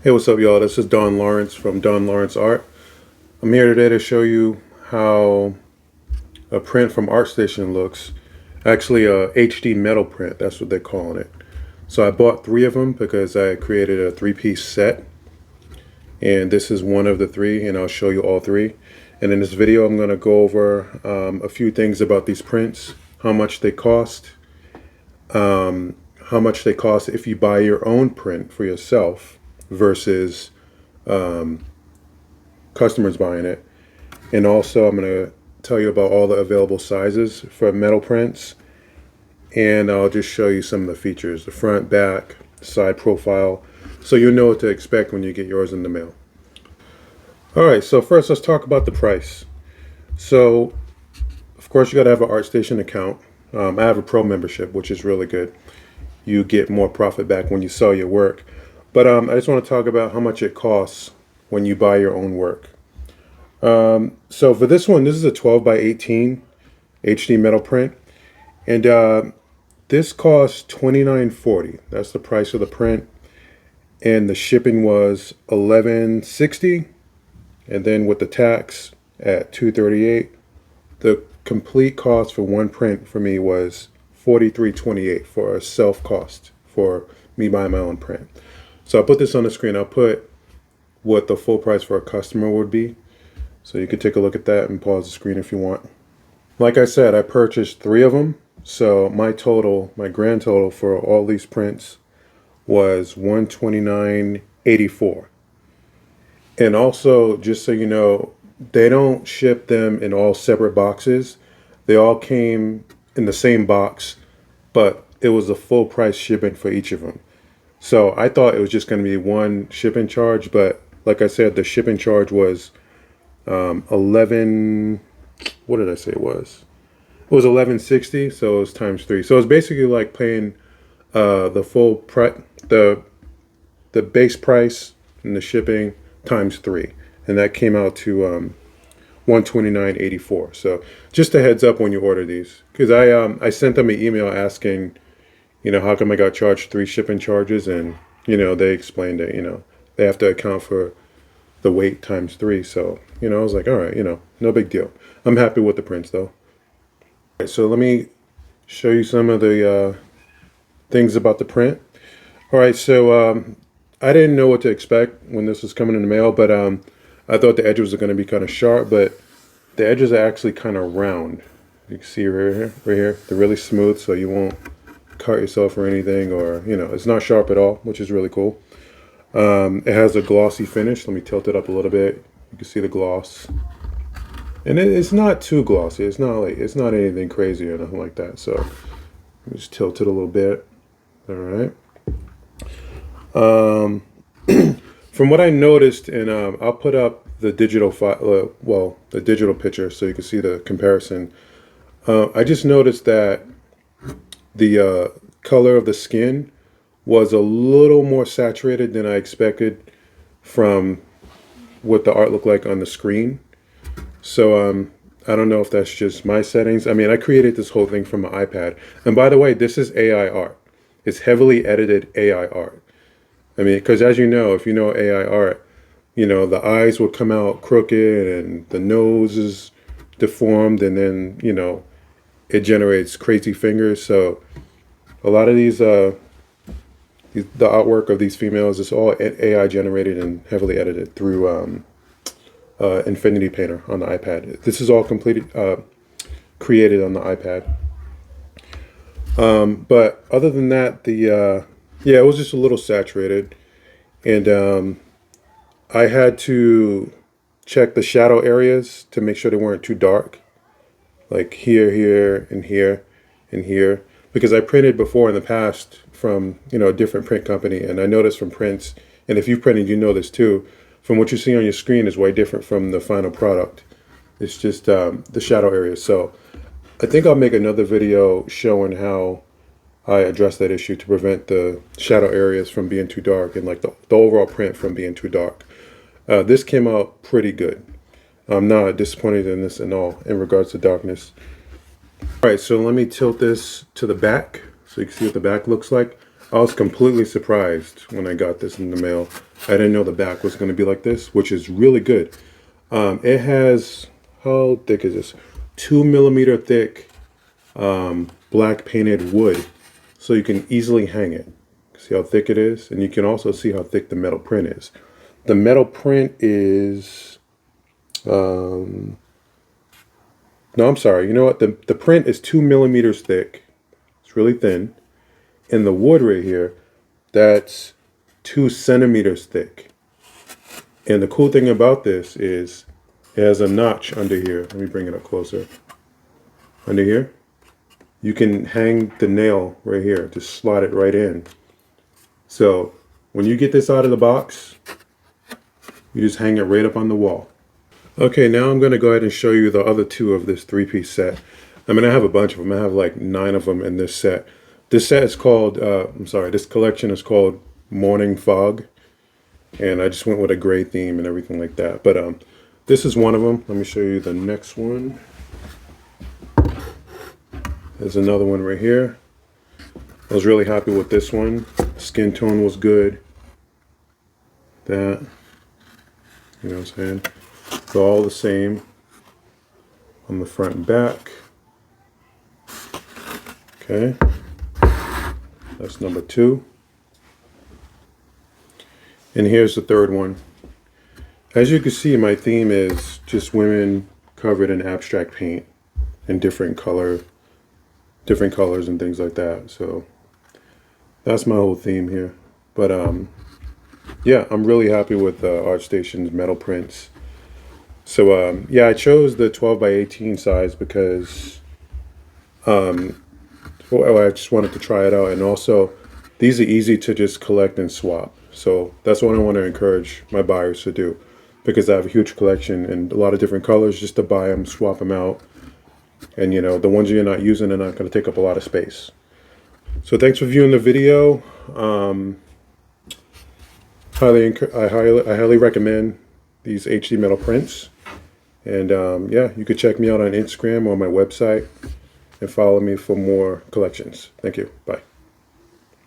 Hey, what's up, y'all? This is Don Lawrence from Don Lawrence Art. I'm here today to show you how a print from ArtStation looks. Actually, a HD metal print, that's what they're calling it. So I bought 3 of them because I created a 3-piece set. And this is one of the 3, and I'll show you all 3. And in this video, I'm going to go over a few things about these prints, how much they cost if you buy your own print for yourself versus customers buying it. And also I'm going to tell you about all the available sizes for metal prints, and I'll just show you some of the features, the front, back, side profile, so you'll know what to expect when you get yours in the mail. Alright, so first let's talk about the price. So of course you got to have an ArtStation account. I have a pro membership, which is really good. You get more profit back when you sell your work. But I just want to talk about how much it costs when you buy your own work. So for this one, this is a 12 by 18 HD metal print. And this cost $29.40. That's the price of the print. And the shipping was $11.60. And then with the tax at $238. The complete cost for one print for me was $43.28 for a self cost for me buying my own print. So I'll put this on the screen. I'll put what the full price for a customer would be. So you can take a look at that and pause the screen if you want. Like I said, I purchased 3 of them. So my grand total for all these prints was $129.84. And also, just so you know, they don't ship them in all separate boxes. They all came in the same box, but it was a full price shipping for each of them. So I thought it was just going to be one shipping charge, but like I said, the shipping charge was 11. What did I say it was? It was $11.60, so it was times 3. So it's basically like paying the full price, the base price and the shipping times 3, and that came out to $129.84. So just a heads up when you order these, because I sent them an email asking, how come I got charged 3 shipping charges, and they explained that they have to account for the weight times 3. So I was like, all right, no big deal. I'm happy with the prints though. Right, so let me show you some of the things about the print. All right, so I didn't know what to expect when this was coming in the mail, but I thought the edges were going to be kind of sharp, but the edges are actually kind of round. You can see right here, they're really smooth, so you won't cut yourself or anything, or it's not sharp at all, which is really cool. It has a glossy finish. Let me tilt it up a little bit. You can see the gloss, and it's not too glossy. It's not anything crazy or nothing like that. So let me just tilt it a little bit. All right. From what I noticed, and I'll put up the digital file, the digital picture, so you can see the comparison. I just noticed that the color of the skin was a little more saturated than I expected from what the art looked like on the screen. So I don't know if that's just my settings. I mean, I created this whole thing from my iPad. And by the way, this is AIart. It's heavily edited AIart. I mean, because as you know, if you know AIart, the eyes would come out crooked and the nose is deformed, and then, it generates crazy fingers. So a lot of these, the artwork of these females is all AI generated and heavily edited through Infinity Painter on the iPad. This is all created on the iPad. But other than that, it was just a little saturated, and I had to check the shadow areas to make sure they weren't too dark, like here, and here, and here, because I printed before in the past from a different print company, and I noticed from prints, and if you've printed, you know this too, from what you see on your screen is way different from the final product. It's just the shadow areas. So I think I'll make another video showing how I address that issue to prevent the shadow areas from being too dark, and like the overall print from being too dark. This came out pretty good. I'm not disappointed in this at all in regards to darkness. All right, so let me tilt this to the back so you can see what the back looks like. I was completely surprised when I got this in the mail. I didn't know the back was going to be like this, which is really good. It has, how thick is this? 2 millimeter thick black painted wood, so you can easily hang it. See how thick it is? And you can also see how thick the metal print is. The metal print is, no, I'm sorry. You know what? The print is 2 millimeters thick. It's really thin. And the wood right here, that's 2 centimeters thick. And the cool thing about this is it has a notch under here. Let me bring it up closer. Under here, you can hang the nail right here. Just slot it right in. So when you get this out of the box, you just hang it right up on the wall. Okay, now I'm going to go ahead and show you the other two of this 3-piece set. I mean, I have a bunch of them. I have like 9 of them in this set. This set is called, this collection is called Morning Fog. And I just went with a gray theme and everything like that. But this is one of them. Let me show you the next one. There's another one right here. I was really happy with this one. Skin tone was good. That, you know what I'm saying? They're all the same on the front and back. Okay. That's number 2. And here's the third one. As you can see, my theme is just women covered in abstract paint in different colors and things like that. So that's my whole theme here. But yeah, I'm really happy with ArtStation's metal prints. So yeah, I chose the 12 by 18 size because well, I just wanted to try it out, and also these are easy to just collect and swap. So that's what I want to encourage my buyers to do, because I have a huge collection and a lot of different colors, just to buy them, swap them out. And you know, the ones you're not using are not going to take up a lot of space. So thanks for viewing the video. I highly recommend these HD metal prints. And yeah, you could check me out on Instagram or my website and follow me for more collections. Thank you. Bye.